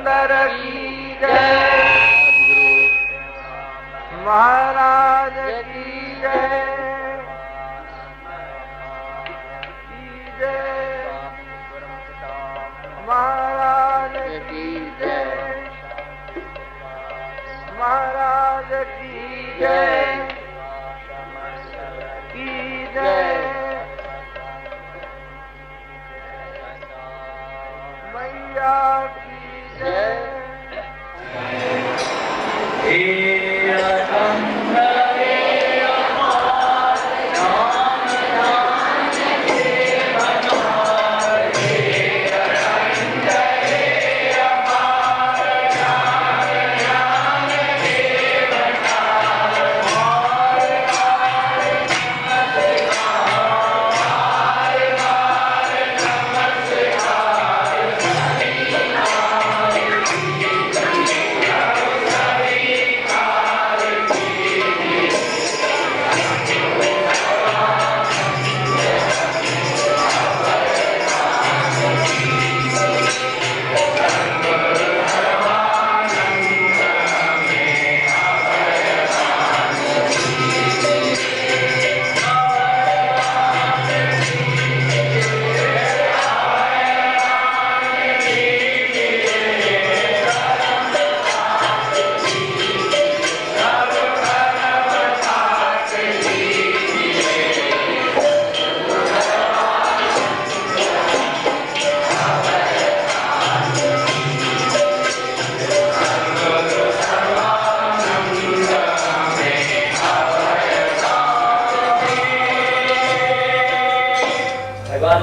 पुरंदर की जय, महाराज की जय, महाराज की जय, महाराज की जय, की जय, मैया की जय।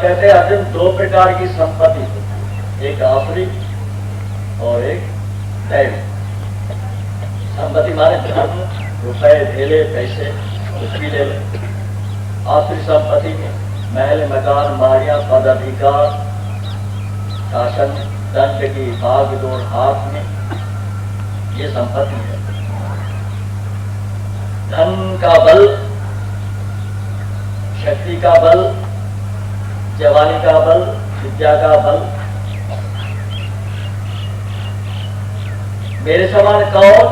कहते हैं अर्जुन दो प्रकार की संपत्ति होती है, एक आसुरी और एक दैवी। संपत्ति माने धन, रुपए, ढेले, पैसे, कुछ भी ले लो। आसुरी संपत्ति में महल, मकान, मारियां, पद, अधिकार, शासन, दंड की भागदौड़ हाथ में, ये संपत्ति है। धन का बल, शक्ति का बल, जवानी का बल, विद्या का बल। मेरे समान कौन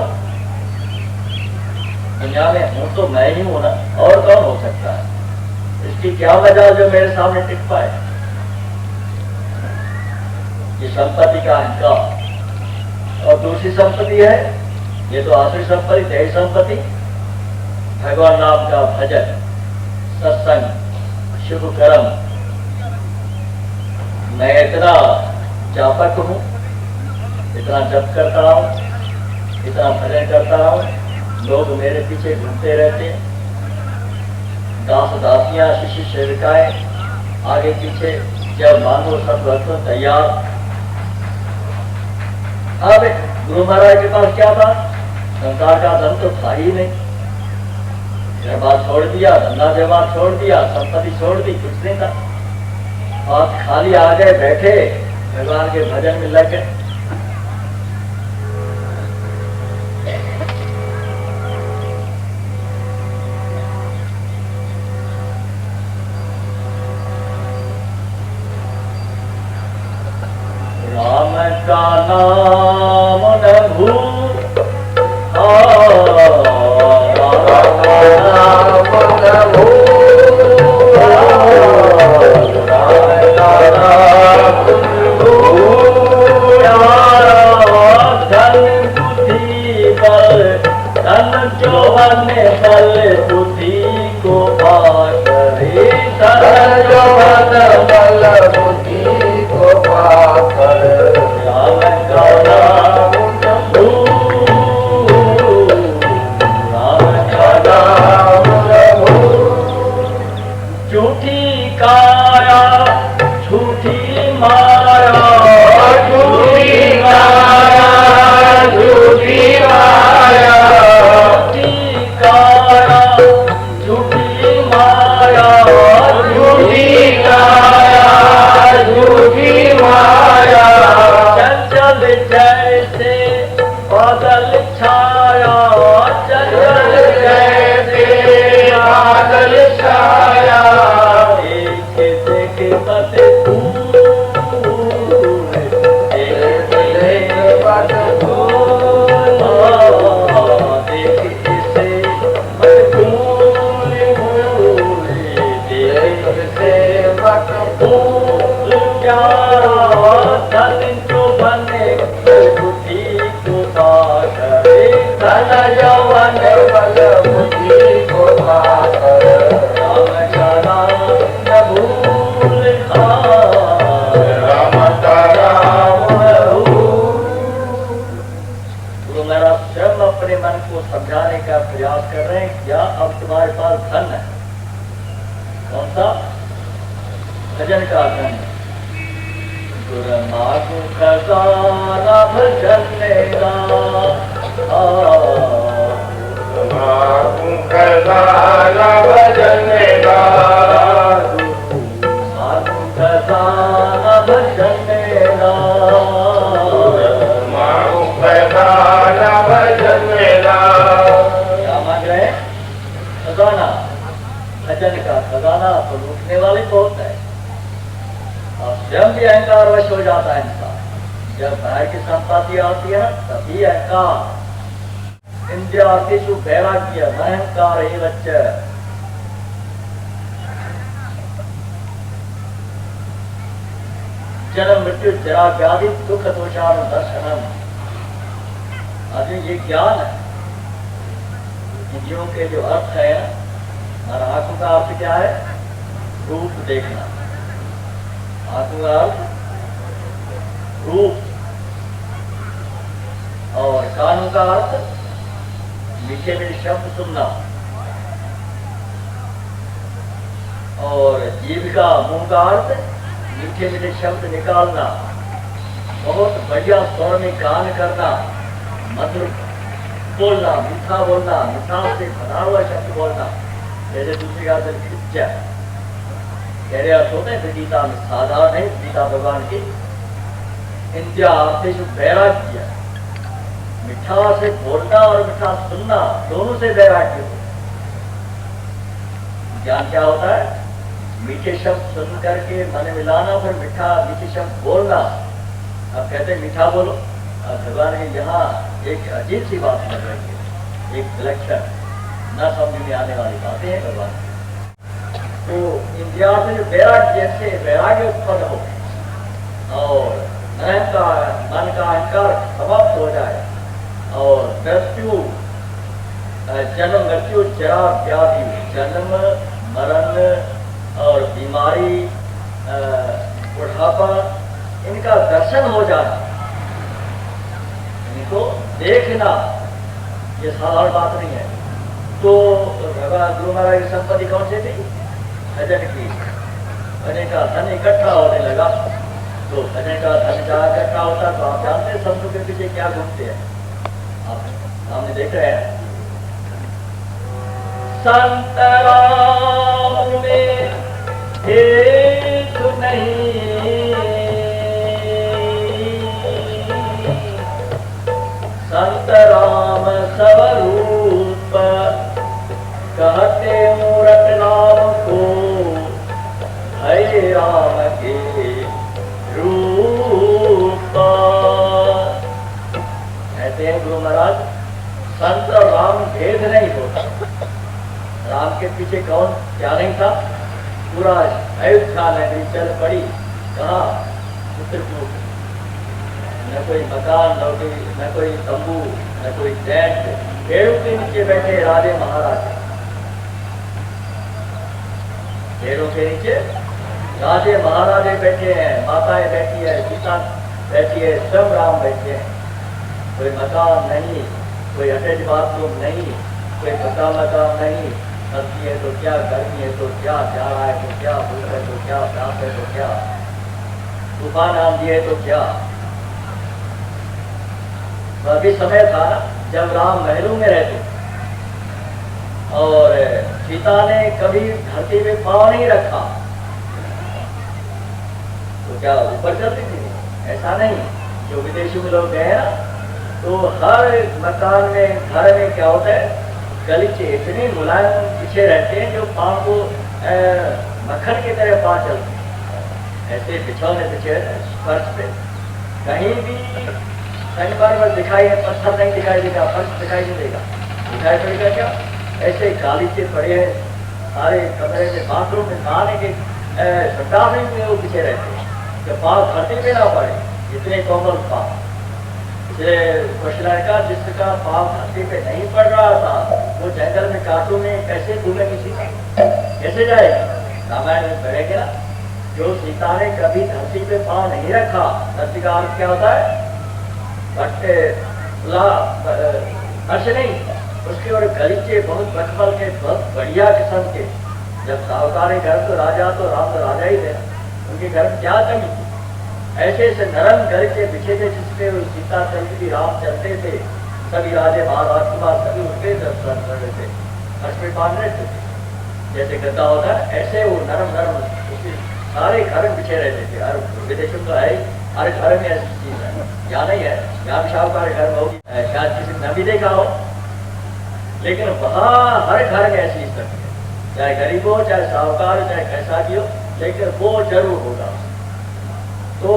दुनिया में हूं तो मैं ही हूं ना, और कौन हो सकता है? इसकी क्या वजह जो मेरे सामने टिक पाए? ये संपत्ति का अहंकार। और दूसरी संपत्ति है, ये तो आसुरी संपत्ति, दैवी संपत्ति, भगवान नाम का भजन, सत्संग, शुभ कर्म। मैं इतना जापक हूँ, इतना जप करता हूँ, इतना भजन करता हूँ, लोग मेरे पीछे घूमते रहते हैं, दास दासियां, शिष्य सेविकाएं आगे पीछे, जब मांगो सब भक्त तैयार। अब गुरु महाराज के पास क्या था? संसार का धन तो था ही नहीं। व्यवहार छोड़ दिया, धंधा व्यवहार छोड़ दिया, संपत्ति छोड़ दी, कुछ नहीं था। हाथ खाली आ गए, बैठे भगवान के भजन में लग गए। राम का नाम न भूल, राम का नाम न भूल, बल बुद्धि को पाकर, बल बुद्धि को पाकर, राम का नाम धन जो बने बुद्धि को करे, धन यौवन बल बुद्धि को करे, राम का नाम न भूल राम का नाम गुरु महाराज स्वयं अपने मन को समझाने का प्रयास कर रहे हैं। क्या अब तुम्हारे पास धन है? कौन सा? भजन का धन। गुरु मागु खजाना भजन मेरा, मागु खजाना भजन मेरा, मागु खजाना भजन मेरा, मागु खजाना भजन मेरा। क्या मांग रहे हैं? खजाना। भजन का खजाना तो लूटने वाले बहुत है, और स्वयं भी अहंकार वश हो जाता है इंसान। जब बाहर की संपत्ति आती है तभी अहंकार। इंद्रियार्थेषु वैराग्य अहंकार एव च। जन्म मृत्यु जरा व्याधि दुख दोषान दर्शनम। आज ये ज्ञान है। इंद्रियों के जो अर्थ है, और आंखों का अर्थ क्या है? रूप देखना। आंखों का अर्थ रूप, और कानों का अर्थ मीठे मीठे शब्द सुनना, और जीभ का मुंह का अर्थ मीठे मीठे शब्द निकालना, बहुत बढ़िया स्वर में गान करना, मधुर बोलना, मीठा बोलना, मिठास से भरा हुआ शब्द बोलना। जैसे दूसरी का इच्छा गहरे अर्थ होते हैं गीता में, साधारण है गीता भगवान की। इंद्रिया आर्थिक वैराग्य, मिठा से बोलना और मिठा सुनना, दोनों से वैराग्य हो। ज्ञान क्या होता है? मीठे शब्द सुन करके मन मिलाना, फिर मीठा मीठे शब्द बोलना। अब कहते हैं मीठा बोलो। भगवान ने यहाँ एक अजीब सी बात कर रही है, एक विलक्षण न समझ में आने वाली बातें हैं भगवान। तो इंद्रिया से जो वैराग्य से वैराग्य उत्पन्न हो, और मन का अहंकार समाप्त हो जाए, और मृत्यु जन्म मृत्यु जरा व्याधि, जन्म मरण और बीमारी बुढ़ापा, इनका दर्शन हो जाना, इनको देखना, ये साधारण बात नहीं है। तो भगवान गुरु महाराज की संपत्ति कौन सी थी? भजन की। भजन का धन इकट्ठा होने लगा, तो भजन का धन जहाँ इकट्ठा होता, तो आप जानते हैं शब्दों के पीछे क्या घूमते हैं, आप सामने देख रहे हैं। संत राम में हेतु नहीं, संत राम स्वरूप कहते मूरत नाम को, हरे राम के रूप। कहते हैं गुरु महाराज, संत और राम भेद नहीं होता। राम के पीछे कौन क्या नहीं था? पूरा अयोध्या नगरी चल पड़ी। कहा? चित्रकूट। न कोई मकान, न कोई तंबू, न कोई टेंट, पेड़ों के नीचे बैठे राजे महाराजे। पेड़ों के नीचे राजे महाराजे बैठे हैं, माताएं बैठी है, सीता बैठी है, सब राम बैठे हैं। कोई मकान नहीं, कोई अटैच बाथरूम नहीं, कोई पक्का मकान नहीं। सर्दी है तो क्या, गर्मी है तो क्या, जाड़ा है तो क्या, भूख है तो क्या, प्यास है तो क्या, तूफान आंधी है तो क्या। तो अभी समय था जब राम महलों में रहते, और सीता ने कभी धरती में पांव नहीं रखा, तो क्या ऊपर चलती थी? ऐसा नहीं। जो विदेशों में लोग गए ना, तो हर मकान में, घर में क्या होता है, गलीचे इतने मुलायम पीछे रहते हैं जो पांव को मक्खन की तरह पांव चलते हैं। ऐसे बिछौने पीछे फर्श पे कहीं भी कहीं बार दिखाई, पत्थर नहीं दिखाई देगा, फर्श दिखाई नहीं देगा, दिखाई पड़ेगा क्या? ऐसे गालीचे पड़े हैं सारे कमरे में, बाथरूम में, नहाने के संडास में वो पीछे रहते हैं। कि पाँव धरती पे ना पड़े, इतने कोमल पाँव। इसलिए का जिसका पाँव धरती पे नहीं पड़ रहा था, वो जंगल में कांटों में कैसे घूमेगी सीता, कैसे जाएगी? रामायण में पढ़ेंगे ना, जो सीता ने कभी धरती पे पाँव नहीं रखा, धरती का अर्थ क्या होता है? हर्ष नहीं, उसके और गलीचे बहुत बचपन के, बहुत बढ़िया किस्म के। जब साहूकार घर तो राजा, तो राम तो राजा ही थे, उनके घर में क्या कमी थी? ऐसे ऐसे नरम गलीचे बिछे थे जिसपे सीता चलती थी, राम चलते थे, सभी राजे महाराजकुमार सभी उठते दर्शन कर रहे थे, हर्ष में बांध रहे थे। जैसे गद्दा होता है ऐसे वो नरम नरम उसके सारे घर में बिछे रहते थे। हर विदेशों का है, हर घर में ऐसी चीज है, यहाँ नहीं है, यहाँ भी साहूकार घर में होगी, शायद किसी ने भी देखा हो, लेकिन वहाँ हर घर में ऐसी स्थिति है, चाहे गरीब हो, चाहे साहूकार हो, चाहे कैसा भी हो, लेकिन वो जरूर होगा। तो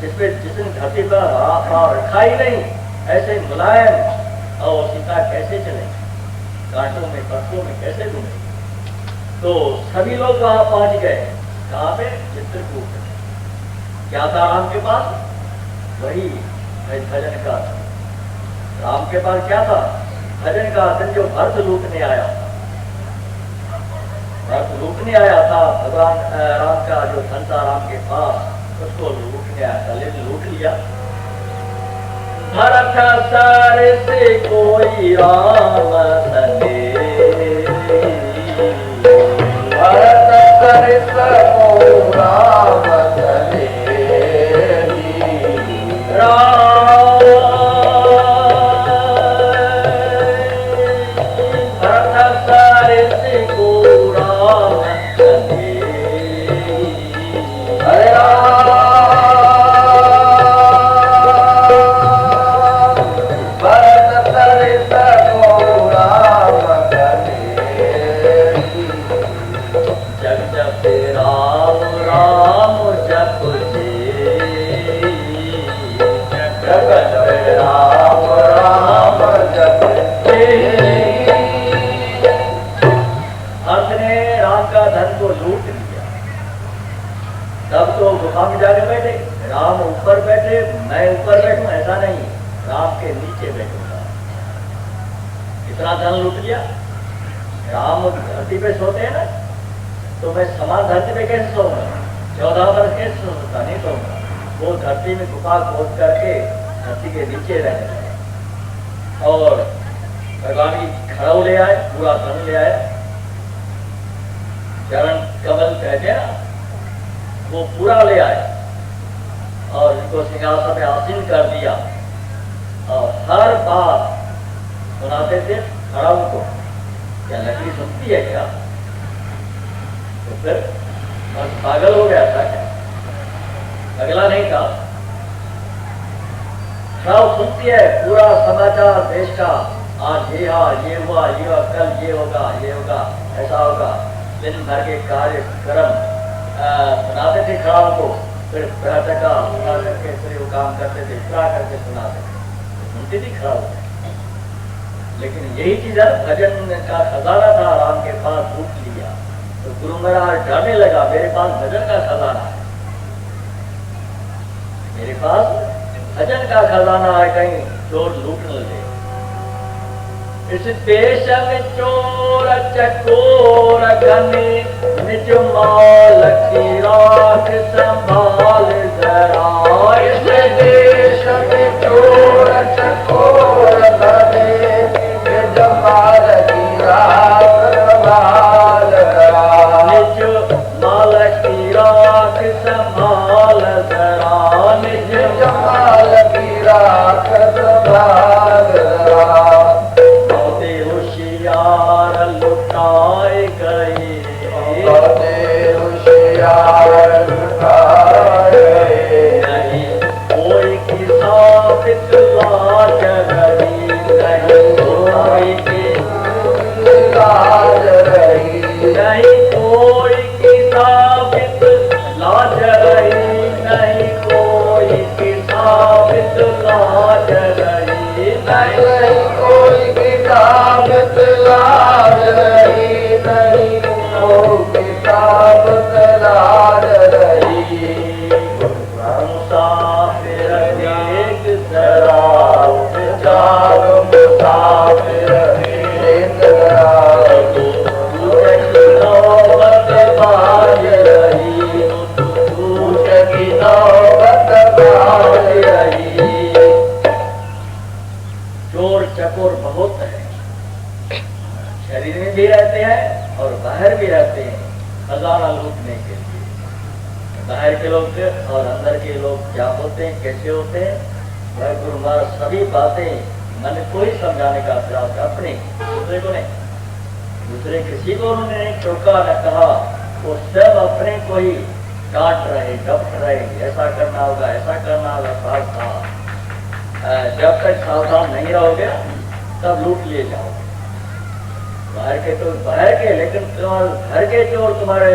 जिसने धरती पर रखा ही नहीं, ऐसे मुलायम और सीता कैसे चले, कांटों में पत्तों में कैसे घूमे? तो सभी लोग वहां पहुंच गए। कहाँ पे? चित्रकूट। क्या था राम के पास? वही भजन का। राम के पास क्या था? भजन का धन, जो भरत लूटने आया था। भरत लूटने आया था, भगवान राम का जो धन था राम के पास, उसको लूटने आया था, लेकिन लूट लिया। भरत सर से कोई राम सने, भरत सर से कोई राम सने, भरत सर से कोई राम सने, गुफा में जाकर बैठे, राम ऊपर बैठे, मैं ऊपर बैठूं, ऐसा नहीं, राम के नीचे बैठूंगा। इतना धन लूट लिया। राम धरती पे सोते हैं ना, तो मैं समान धरती पे कैसे सोऊंगा? 14 वर्ष कैसे सो सकता? नहीं सोऊंगा। वो धरती में गुफा खोद करके धरती के नीचे रहने लगे। और भगवान की खड़ाऊ ले आए, पूरा धन ले आए, चरण कमल कहते हैं ना, वो पूरा ले आए और इनको सिंहासन में आसीन कर दिया। और हर बात सुनाते थे खड़ाऊ को। क्या लकड़ी सुनती है क्या? तो फिर बस पागल हो गया था क्या? अगला नहीं था। खड़ाऊ सुनती है पूरा समाचार देश का, आज ये हुआ, कल ये होगा, ऐसा होगा। दिन भर के कार्यक्रम सुनाते थे खड़ाऊ को, फिर टका सुना करके फिर वो काम करते थे, इतना करके सुनाते थे, सुनती थी खड़ाऊ। लेकिन यही चीज है, भजन का खजाना था राम के पास, लूट लिया। तो गुरु महाराज डरने लगा, मेरे पास भजन का खजाना है, मेरे पास भजन का खजाना है, कहीं चोर लूट न ले। इस देश में चोर चकोर घने, निज माल की राख संभाल जरा। इस देश में चोर चकोर घने, निज माल की राख संभाल जरा। निज माल की राख संभाल जरा, निज माल की राख संभाल जरा। होशियार लुटाए गए, होशियार लुटाए गए, कैसे होते हैं? वह गुरु महाराज सभी बातें मन को ही समझाने का प्रयास, अपने दूसरे को नहीं, दूसरे किसी को उन्होंने नहीं टोका न कहा, वो सब अपने को ही डांट रहे, डपट रहे, ऐसा करना होगा, ऐसा करना होगा। सावधान, जब तक सावधान नहीं रहोगे तब लूट लिए जाओगे। बाहर के तो बाहर के, लेकिन तुम्हारे घर के चोर तुम्हारे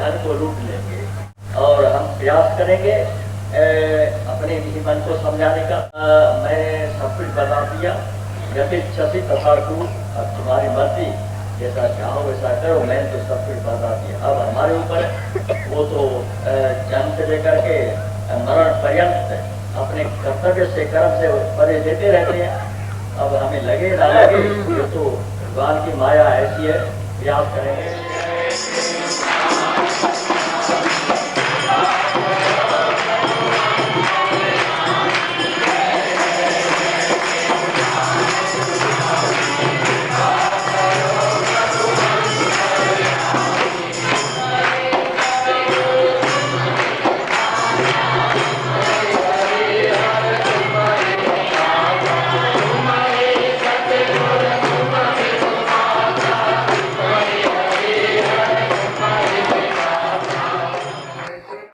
धन को लूट लेंगे। और हम प्रयास करेंगे अपने भी मन को समझाने का। मैंने सब कुछ बता दिया, यथेच्छसि तथा कुरु, अब तुम्हारी मर्जी, जैसा चाहो वैसा करो, मैंने तो सब कुछ बता दिया। अब हमारे ऊपर वो तो जन्म से लेकर के मरण पर्यंत अपने कर्तव्य से, कर्म से परे देते रहते हैं। अब हमें लगे ना लगे, ये तो भगवान की माया ऐसी है, प्रयास करेंगे।